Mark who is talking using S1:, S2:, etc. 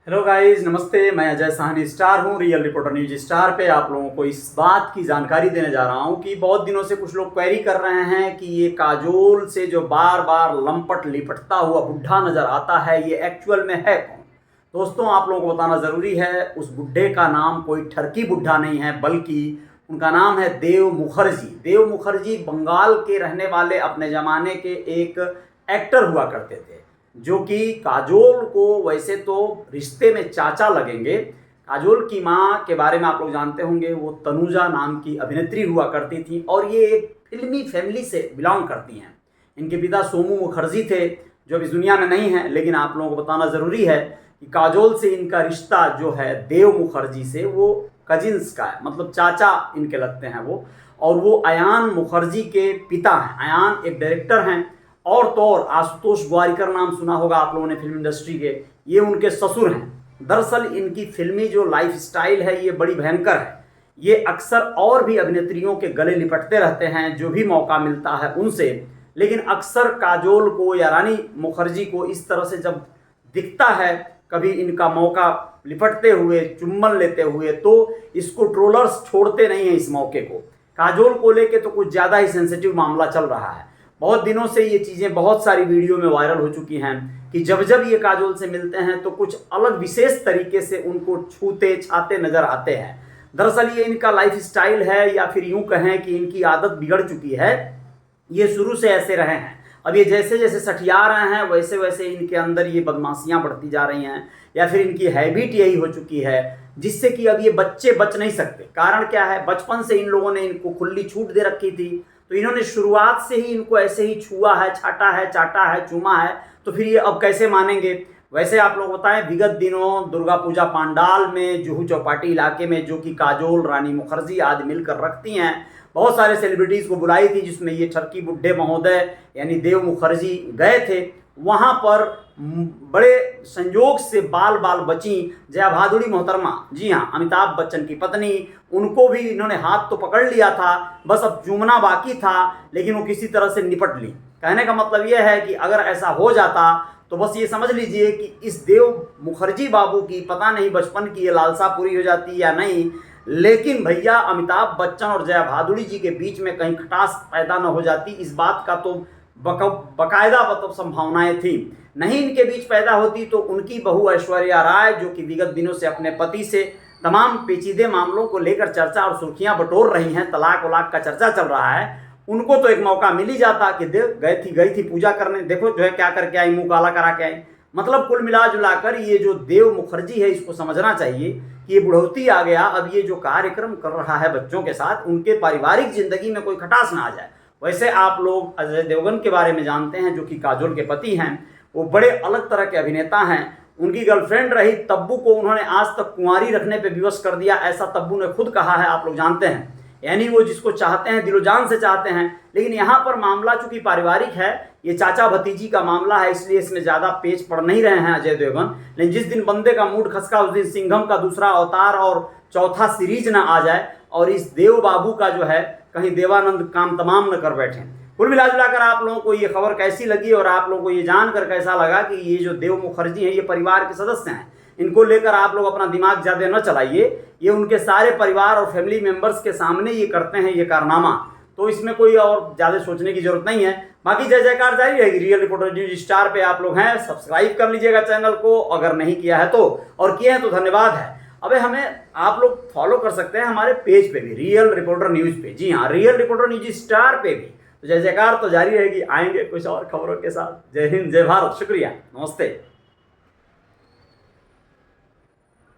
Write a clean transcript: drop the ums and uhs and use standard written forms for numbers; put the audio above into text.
S1: Hello guys, नमस्ते। मैं Ajay Sahni star हूँ, रियल रिपोर्टर न्यूज स्टार पे आप लोगों को इस बात की जानकारी देने जा रहा हूँ कि बहुत दिनों से कुछ लोग क्वेरी कर रहे हैं कि ये काजोल से जो बार बार लंपट लिपटता हुआ बुढ़ा नजर आता है, ये एक्चुअल में है कौन। दोस्तों, आप लोगों को बताना ज़रूरी है, उस बुढ़े का नाम कोई ठरकी बुढ़ा नहीं है, बल्कि उनका नाम है देव मुखर्जी। देव मुखर्जी बंगाल के रहने वाले अपने ज़माने के एक एक्टर हुआ करते थे, जो कि काजोल को वैसे तो रिश्ते में चाचा लगेंगे। काजोल की माँ के बारे में आप लोग जानते होंगे, वो तनुजा नाम की अभिनेत्री हुआ करती थी और ये एक फिल्मी फैमिली से बिलोंग करती हैं। इनके पिता सोमू मुखर्जी थे, जो अभी दुनिया में नहीं हैं, लेकिन आप लोगों को बताना ज़रूरी है कि काजोल से इनका रिश्ता जो है देव मुखर्जी से, वो कजिन्स का है, मतलब चाचा इनके लगते हैं वो। और वो अयान मुखर्जी के पिता हैं। अयान एक डायरेक्टर हैं, और तो और आशुतोष ग्वारिकर नाम सुना होगा आप लोगों ने फिल्म इंडस्ट्री के, ये उनके ससुर हैं। दरअसल इनकी फिल्मी जो लाइफ स्टाइल है ये बड़ी भयंकर है। ये अक्सर और भी अभिनेत्रियों के गले लिपटते रहते हैं जो भी मौका मिलता है उनसे, लेकिन अक्सर काजोल को या रानी मुखर्जी को इस तरह से जब दिखता है कभी इनका मौका लिपटते हुए, चुम्बन लेते हुए, तो इसको ट्रोलर्स छोड़ते नहीं हैं इस मौके को। काजोल को लेके तो कुछ ज़्यादा ही सेंसिटिव मामला चल रहा है। बहुत दिनों से ये चीज़ें बहुत सारी वीडियो में वायरल हो चुकी हैं कि जब जब ये काजोल से मिलते हैं तो कुछ अलग विशेष तरीके से उनको छूते छाते नजर आते हैं। दरअसल ये इनका लाइफ स्टाइल है, या फिर यूं कहें कि इनकी आदत बिगड़ चुकी है। ये शुरू से ऐसे रहे हैं, अब ये जैसे जैसे सठिया रहे हैं वैसे वैसे इनके अंदर ये बदमाशियां बढ़ती जा रही हैं, या फिर इनकी हैबिट यही हो चुकी है, जिससे कि अब ये बच्चे बच नहीं सकते। कारण क्या है, बचपन से इन लोगों ने इनको खुली छूट दे रखी थी, तो इन्होंने शुरुआत से ही इनको ऐसे ही छुआ है, छाटा है, चाटा है, चूमा है, तो फिर ये अब कैसे मानेंगे। वैसे आप लोग बताएं, विगत दिनों दुर्गा पूजा पंडाल में जुहू चौपाटी इलाके में, जो कि काजोल, रानी मुखर्जी आदि मिलकर रखती हैं, बहुत सारे सेलिब्रिटीज़ को बुलाई थी, जिसमें ये ठरकी बुड्ढे महोदय यानी देव मुखर्जी गए थे। वहाँ पर बड़े संयोग से बाल बाल बची जया भादुड़ी मोहतरमा, जी हाँ, अमिताभ बच्चन की पत्नी, उनको भी इन्होंने हाथ तो पकड़ लिया था, बस अब चूमना बाकी था, लेकिन वो किसी तरह से निपट ली। कहने का मतलब यह है कि अगर ऐसा हो जाता तो बस ये समझ लीजिए कि इस देव मुखर्जी बाबू की पता नहीं बचपन की ये लालसा पूरी हो जाती या नहीं, लेकिन भैया अमिताभ बच्चन और जया भादुड़ी जी के बीच में कहीं खटास पैदा न हो जाती, इस बात का तो बकायदा मतलब संभावनाएं थी। नहीं इनके बीच पैदा होती तो उनकी बहू ऐश्वर्या राय, जो कि विगत दिनों से अपने पति से तमाम पेचीदे मामलों को लेकर चर्चा और सुर्खियां बटोर रही हैं, तलाक वलाक का चर्चा चल रहा है, उनको तो एक मौका मिल ही जाता कि गई थी पूजा करने, देखो जो है क्या करके आई, मुंह काला करा के आई। मतलब कुल मिला जुलाकर ये जो देव मुखर्जी है, इसको समझना चाहिए कि ये बुढ़ौती आ गया, अब ये जो कार्यक्रम कर रहा है बच्चों के साथ, उनके पारिवारिक जिंदगी में कोई खटास ना आ जाए। वैसे आप लोग अजय देवगन के बारे में जानते हैं, जो कि काजोल के पति हैं। वो बड़े अलग तरह के अभिनेता हैं। उनकी गर्लफ्रेंड रही तब्बू को उन्होंने आज तक कुंवारी रखने पे विवश कर दिया, ऐसा तब्बू ने खुद कहा है, आप लोग जानते हैं। यानी वो जिसको चाहते हैं दिलो जान से चाहते हैं। लेकिन यहाँ पर मामला चूंकि पारिवारिक है, ये चाचा भतीजी का मामला है, इसलिए इसमें ज़्यादा पेच पड़ नहीं रहे हैं अजय देवगन। लेकिन जिस दिन बंदे का मूड खसका, उस दिन सिंघम का दूसरा अवतार और चौथा सीरीज ना आ जाए और इस देव बाबू का जो है कहीं देवानंद काम तमाम न कर बैठे। कुल मिला जुलाकर आप लोगों को ये खबर कैसी लगी और आप लोगों को ये जानकर कैसा लगा कि ये जो देव मुखर्जी हैं ये परिवार के सदस्य हैं, इनको लेकर आप लोग अपना दिमाग ज़्यादा न चलाइए। ये उनके सारे परिवार और फैमिली मेंबर्स के सामने ये करते हैं ये कारनामा, तो इसमें कोई और ज़्यादा सोचने की जरूरत नहीं है। बाकी जय जयकार जारी रहेगी। रियल रिपोर्टर न्यूज स्टार पे आप लोग हैं, सब्सक्राइब कर लीजिएगा चैनल को अगर नहीं किया है तो, और किए हैं तो धन्यवाद है। अबे हमें आप लोग फॉलो कर सकते हैं हमारे पेज पे भी, रियल रिपोर्टर न्यूज पे, जी हाँ, रियल रिपोर्टर न्यूज स्टार पे भी। तो जय जयकार तो जारी रहेगी, आएंगे कुछ और खबरों के साथ। जय हिंद, जय भारत, शुक्रिया, नमस्ते।